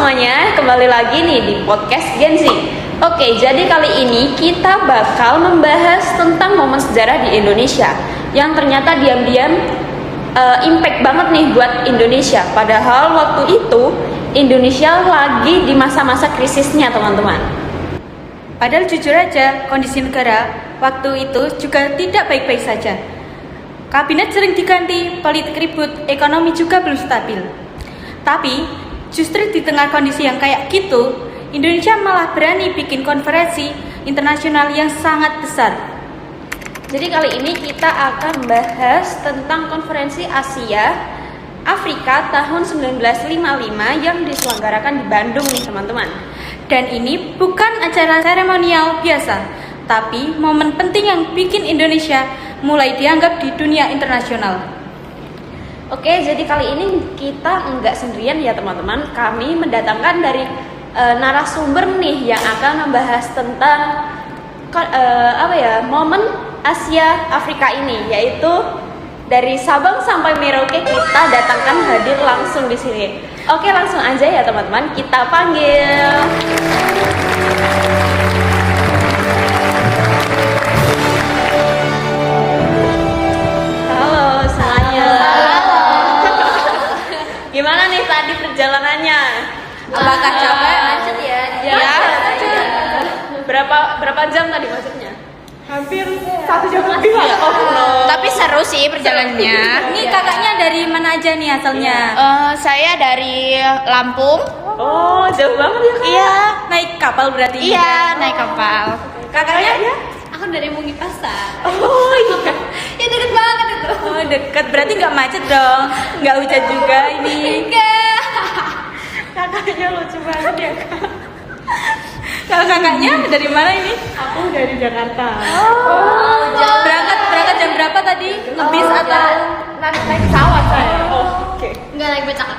semuanya, kembali lagi nih di podcast Gen Z. Oke, jadi kali ini kita bakal membahas tentang momen sejarah di Indonesia yang ternyata diam-diam impact banget nih buat Indonesia. Padahal waktu itu Indonesia lagi di masa-masa krisisnya, teman-teman. Padahal jujur aja, kondisi negara waktu itu juga tidak baik-baik saja. Kabinet sering diganti, politik ribut, ekonomi juga belum stabil. Tapi, justru di tengah kondisi yang kayak gitu, Indonesia malah berani bikin konferensi internasional yang sangat besar. Jadi kali ini kita akan bahas tentang konferensi Asia Afrika tahun 1955 yang diselenggarakan di Bandung nih, teman-teman. Dan ini bukan acara seremonial biasa, tapi momen penting yang bikin Indonesia mulai dianggap di dunia internasional. Oke, jadi kali ini kita nggak sendirian ya, teman-teman. Kami mendatangkan dari narasumber nih yang akan membahas tentang momen Asia Afrika ini, yaitu dari Sabang sampai Merauke kita datangkan hadir langsung di sini. Oke, langsung aja ya teman-teman, kita panggil. Halo semuanya. Halo. Gimana nih tadi perjalanannya? Apakah capek? Macet ya? Ya. Berapa jam tadi macetnya? Hampir 1 jam lebih lah. Oh no. Tapi seru sih perjalanannya. Ini kakaknya dari mana aja nih asalnya? Saya dari Lampung. Oh, jauh banget ya kak? Iya. Naik kapal berarti? Iya, naik kapal. Kakaknya? Aku dari Mungi Pasar. Oh iya. Ya deket banget itu. Oh dekat, berarti nggak macet dong? Nggak hujan juga ini? Enggak. Kakaknya lucu banget ya kak. Kalau kakaknya dari mana ini? Aku dari Jakarta. Oh, jauh. Berangkat jam berapa tadi? Ngebis atau? Naik pesawat saya. Oh, oke. Enggak naik becak.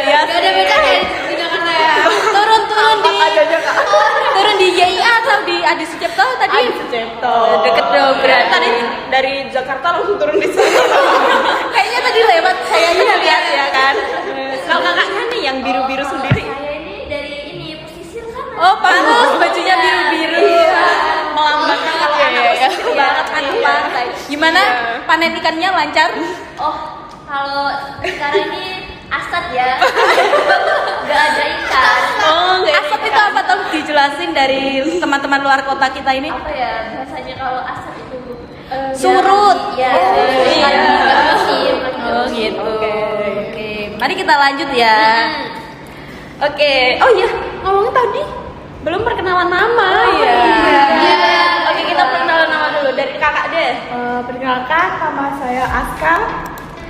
Ya, Enggak ada becak ya di Jakarta ya. turun di YIA atau di Adi Sucipto tadi? Adi Sucipto. Deket dong berarti. Tadi dari Jakarta langsung turun di sini. Kayaknya tadi lewat kayaknya lihat ya kan. Kalau kakaknya nih yang biru-biru sendiri. Saya ini dari pesisir sana. Oh pantas bajunya biru-biru. Melambangkan kalau Iya, anak iya. pesisir banget Anak nih. pantai. Gimana panen ikannya lancar? Oh, kalau sekarang ini asat ya. Enggak ada ikan. Oh, enggak. Asap itu apa? Tolong dijelasin dari teman-teman luar kota kita ini. Apa ya? Biasanya kalau asap itu Surut. Ya, iya. lagi musim. Oh gitu. Oke. Mari kita lanjut ya. Oke. Oh iya, ngomong tadi belum perkenalan nama. Iya. Iya. Oke, kita perkenalan nama dulu dari kakak deh. Perkenalkan, nama saya Aska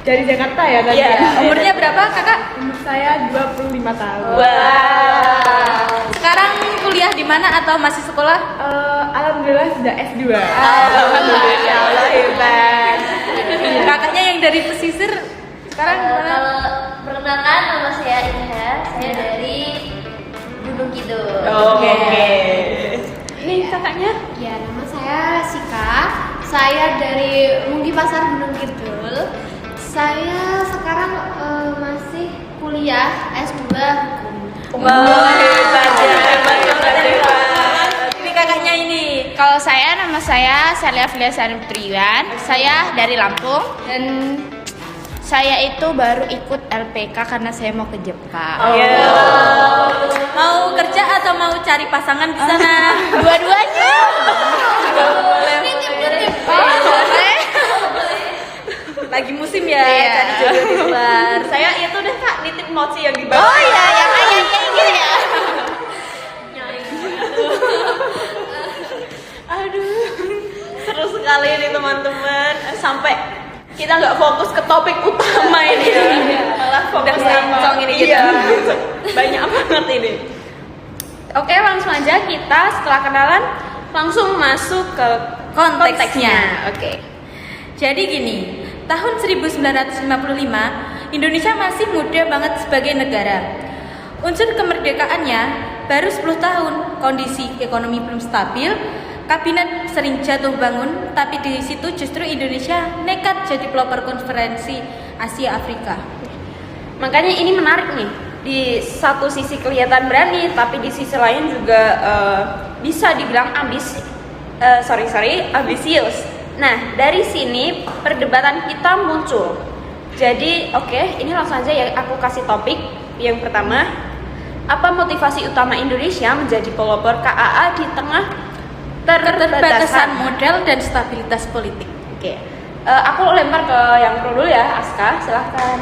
dari Jakarta ya tadi. Iya. ya. Umurnya berapa kakak? Umur saya 25 tahun. Wah. Sekarang kuliah di mana atau masih sekolah? Alhamdulillah sudah S2. Alhamdulillah, ya Allah hebat. Kakaknya yang dari pesisir sekarang gimana? Kalau perkenalkan nama saya Inha, saya dari Gunung Kidul. Oke. Nih kakaknya? Ya, nama saya Sika. Saya dari Mungki Pasar Gunung Kidul. Saya sekarang masih kuliah S2 Hukum. Wah, hebat ya, hebat. Ini kakaknya ini. Kalau nama saya Celia Filiasari Putriwan. Saya dari Lampung dan saya itu baru ikut LPK karena saya mau ke Jepang. Mau kerja atau mau cari pasangan di sana? Dua-duanya. Boleh. Lagi musim ya, Iya. cari jodoh di luar. Saya itu deh kak, nitip mochi yang di bawah. Oh iya, yang ayah gitu ya. Aduh, seru sekali ini teman-teman. Sampai kita nggak fokus ke topik utama ini ya, malah fokus melencong ini gitu. Iya, banyak banget ini. Oke, langsung aja kita setelah kenalan langsung masuk ke konteksnya. Oke. Jadi gini, tahun 1955 Indonesia masih muda banget sebagai negara. Unsur kemerdekaannya baru 10 tahun, kondisi ekonomi belum stabil, kabinet sering jatuh bangun, tapi di situ justru Indonesia nekat jadi pelopor konferensi Asia Afrika. Makanya ini menarik nih. Di satu sisi kelihatan berani, tapi di sisi lain juga bisa dibilang ambisius. Nah, dari sini perdebatan kita muncul. Jadi, ini langsung aja ya aku kasih topik yang pertama. Apa motivasi utama Indonesia menjadi pelopor KAA di tengah Keterbatasan modal dan stabilitas politik. Oke. Aku lempar ke yang pro dulu ya, Aska, silahkan.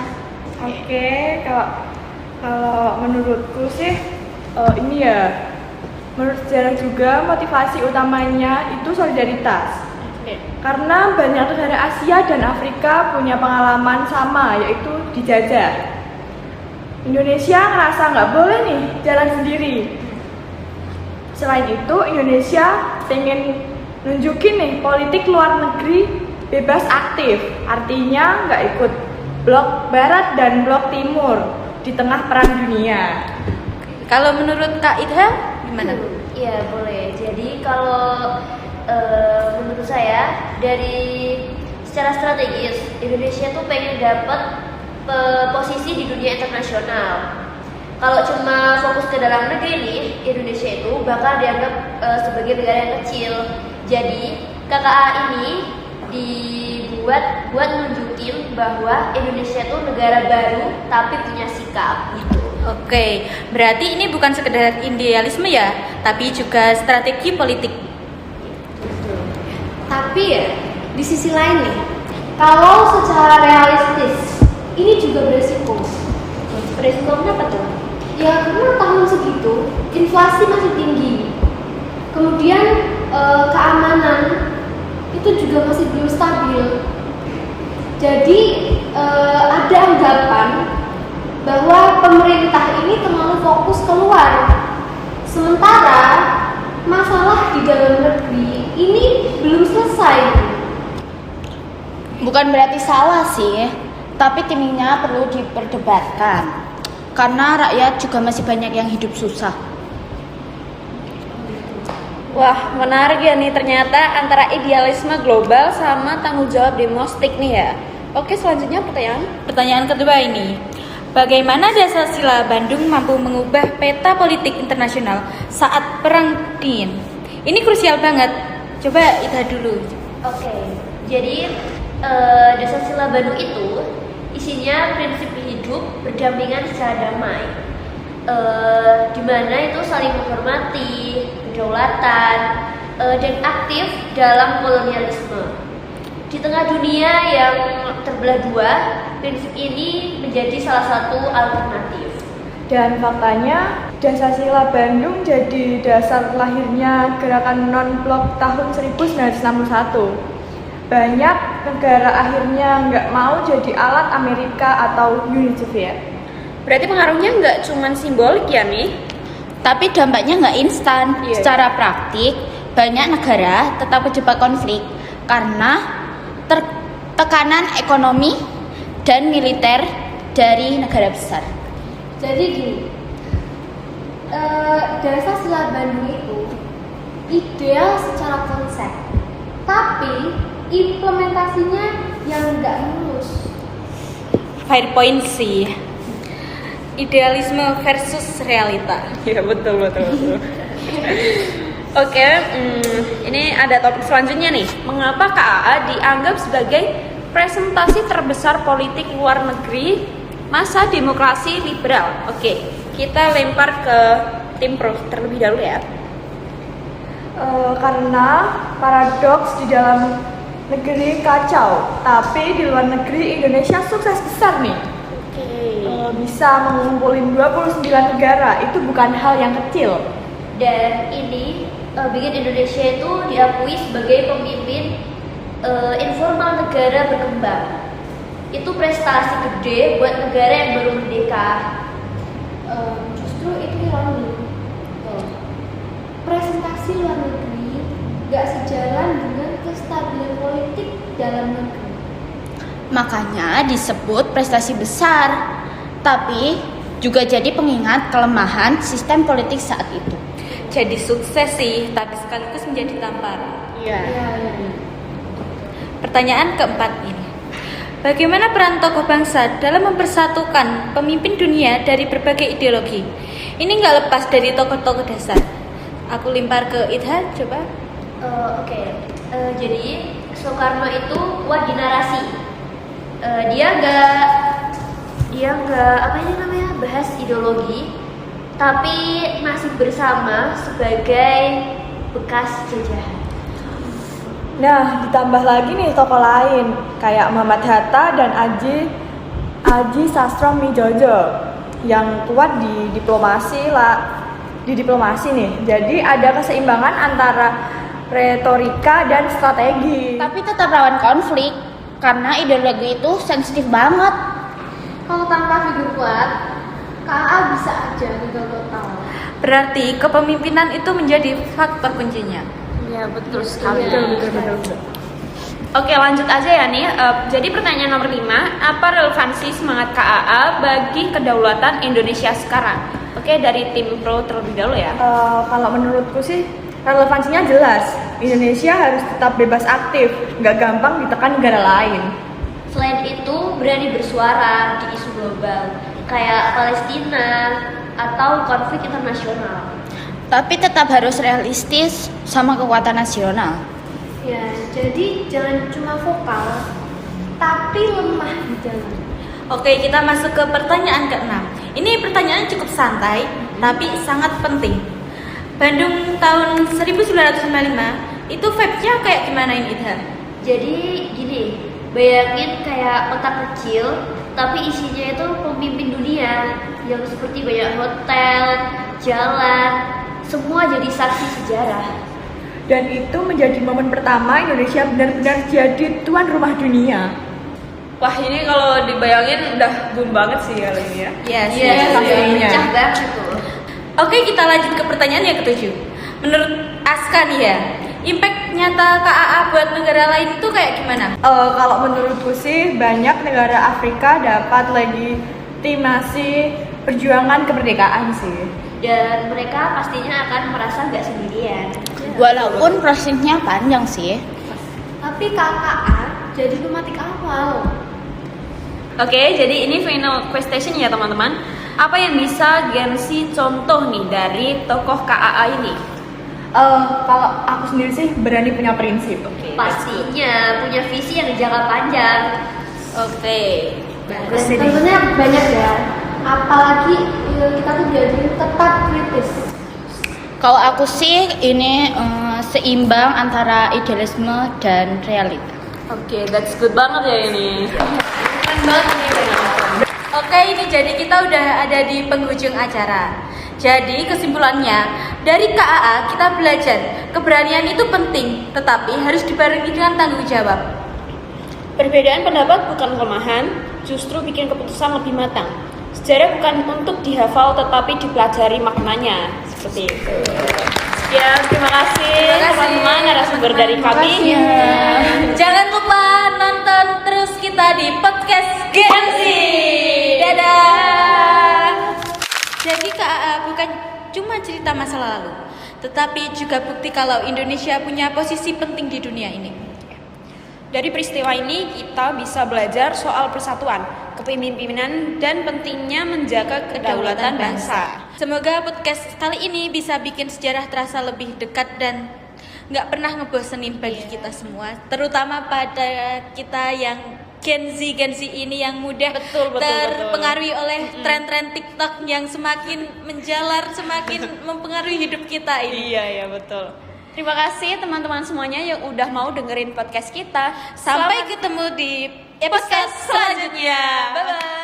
Oke, kalau menurutku sih ini ya, menurut sejarah juga motivasi utamanya itu solidaritas. Karena banyak negara Asia dan Afrika punya pengalaman sama, yaitu dijajah. Indonesia ngerasa nggak boleh nih jalan sendiri. Selain itu, Indonesia pengen nunjukin nih politik luar negeri bebas aktif. Artinya nggak ikut blok barat dan blok timur di tengah perang dunia. Kalau menurut Kak Idha gimana? Iya boleh. Jadi kalau menurut saya dari secara strategis Indonesia tuh pengen dapat posisi di dunia internasional. Kalau cuma fokus ke dalam negeri nih, Indonesia itu bakal dianggap sebagai negara yang kecil. Jadi KKA ini dibuat buat nunjukin bahwa Indonesia itu negara baru tapi punya sikap gitu. Oke, berarti ini bukan sekedar idealisme ya, tapi juga strategi politik. Tapi ya, di sisi lain nih, kalau secara realistis, ini juga beresiko. Beresiko apa tuh? Ya karena tahun segitu, inflasi masih tinggi. Kemudian keamanan itu juga masih belum stabil. Jadi ada anggapan bahwa pemerintah ini terlalu fokus keluar. Sementara masalah di dalam negeri ini belum selesai. Bukan berarti salah sih, tapi timingnya perlu diperdebatkan. Karena rakyat juga masih banyak yang hidup susah. Wah, menarik ya nih ternyata antara idealisme global sama tanggung jawab domestik nih ya. Oke, selanjutnya Pertanyaan kedua ini, bagaimana Dasar-Sila Bandung mampu mengubah peta politik internasional saat Perang Dingin? Ini krusial banget. Coba Ida dulu. Oke, jadi Dasar-Sila Bandung itu isinya prinsip hidup berdampingan secara damai, di mana itu saling menghormati, kedaulatan, dan aktif dalam kolonialisme. Di tengah dunia yang terbelah dua, prinsip ini menjadi salah satu alternatif. Dan faktanya, Dasar-Sila Bandung jadi dasar lahirnya gerakan non-blok tahun 1961. Banyak negara akhirnya nggak mau jadi alat Amerika atau Uni Soviet. Berarti pengaruhnya nggak cuma simbolik ya nih? Tapi dampaknya nggak instan. Iya. Secara praktik, banyak negara tetap terjebak konflik karena tekanan ekonomi dan militer dari negara besar. Jadi gini, Dasar-Sila Bandung itu ideal secara konsep, tapi implementasinya yang nggak mulus. Fair point sih. Idealisme versus realita. Iya betul. Oke, ini ada topik selanjutnya nih. Mengapa KAA dianggap sebagai presentasi terbesar politik luar negeri masa demokrasi liberal? Oke, kita lempar ke tim pro terlebih dahulu ya. Karena paradoks di dalam negeri kacau, tapi di luar negeri Indonesia sukses besar nih. Bisa mengumpulin 29 negara, itu bukan hal yang kecil. Dan ini bikin Indonesia itu diakui sebagai pemimpin informal negara berkembang. Itu prestasi gede buat negara yang baru merdeka. Justru itu ironi. Presentasi luar negeri gak sejalan dengan kestabilan politik dalam negeri. Makanya disebut prestasi besar, tapi juga jadi pengingat kelemahan sistem politik saat itu. Jadi sukses sih, tapi sekaligus menjadi tampar. Iya. Pertanyaan keempat ini, Bagaimana peran tokoh bangsa dalam mempersatukan pemimpin dunia dari berbagai ideologi? Ini nggak lepas dari tokoh-tokoh dasar. Aku limpar ke Idha, coba. Jadi Soekarno itu kuat di narasi. Dia nggak apa ini namanya bahas ideologi, tapi masih bersama sebagai bekas jajahan. Nah, ditambah lagi nih tokoh lain kayak Muhammad Hatta dan Aji Sastromijojo yang kuat di diplomasi nih. Jadi ada keseimbangan antara retorika dan strategi. Tapi tetap rawan konflik karena ideologi itu sensitif banget. Kalau tanpa figur kuat, KA bisa aja gagal total. Berarti kepemimpinan itu menjadi faktor kuncinya. Ya betul sekali. Betul. Oke, lanjut aja ya nih. Jadi pertanyaan nomor 5, apa relevansi semangat KAA bagi kedaulatan Indonesia sekarang? Oke, dari tim pro terlebih dahulu ya. Kalau menurutku sih relevansinya jelas. Indonesia harus tetap bebas aktif, nggak gampang ditekan negara lain. Selain itu, berani bersuara di isu global kayak Palestina atau konflik internasional. Tapi tetap harus realistis sama kekuatan nasional. Ya, jadi jangan cuma vokal, tapi lemah di jalan. Oke, kita masuk ke pertanyaan ke-6. Ini pertanyaan cukup santai, tapi sangat penting. Bandung tahun 1945, itu vibe-nya kayak gimana ini, Idha? Jadi gini, bayangin kayak kota kecil, tapi isinya itu pemimpin dunia yang seperti banyak hotel, jalan, semua jadi saksi sejarah. Dan itu menjadi momen pertama Indonesia benar-benar jadi tuan rumah dunia. Wah, ini kalau dibayangin udah boom banget sih kali ini ya. Yes, pastinya. Pecah banget tuh. Oke, kita lanjut ke pertanyaan yang ke-7. Menurut Aska nih ya, impact nyata KAA buat negara lain itu kayak gimana? Kalau menurutku sih banyak negara Afrika dapat legitimasi perjuangan kemerdekaan sih. Dan mereka pastinya akan merasa nggak sendirian. Walaupun prosesnya panjang sih. Tapi KKA jadi pematik awal. Oke, jadi ini final question ya teman-teman. Apa yang bisa Gensi contoh nih dari tokoh KAA ini? Kalau aku sendiri sih berani punya prinsip. Pastinya punya visi yang jangka panjang. Oke. Tentunya banyak ya. Apalagi kita tuh jadi tepat kritis. Kalau aku sih ini seimbang antara idealisme dan realita. Oke, that's good banget ya ini. Keren banget ini. Oke, ini jadi kita udah ada di penghujung acara. Jadi kesimpulannya, dari KAA kita belajar keberanian itu penting, tetapi harus dibarengi dengan tanggung jawab. Perbedaan pendapat bukan kelemahan, justru bikin keputusan lebih matang. Sejarah bukan untuk dihafal tetapi dipelajari maknanya. Seperti itu. Ya, terima kasih teman-teman narasumber dari kami. Jangan lupa nonton terus kita di podcast Gensi. Dadah. Jadi KAA bukan cuma cerita masa lalu, tetapi juga bukti kalau Indonesia punya posisi penting di dunia ini. Dari peristiwa ini kita bisa belajar soal persatuan, kepemimpinan, dan pentingnya menjaga kedaulatan bangsa. Semoga podcast kali ini bisa bikin sejarah terasa lebih dekat dan nggak pernah ngebosenin bagi kita semua, terutama pada kita yang Gen Z ini yang mudah terpengaruhi oleh tren-tren TikTok yang semakin menjalar, semakin mempengaruhi hidup kita ini. Iya, betul. Terima kasih teman-teman semuanya yang udah mau dengerin podcast kita. Sampai ketemu di episode selanjutnya. Bye-bye.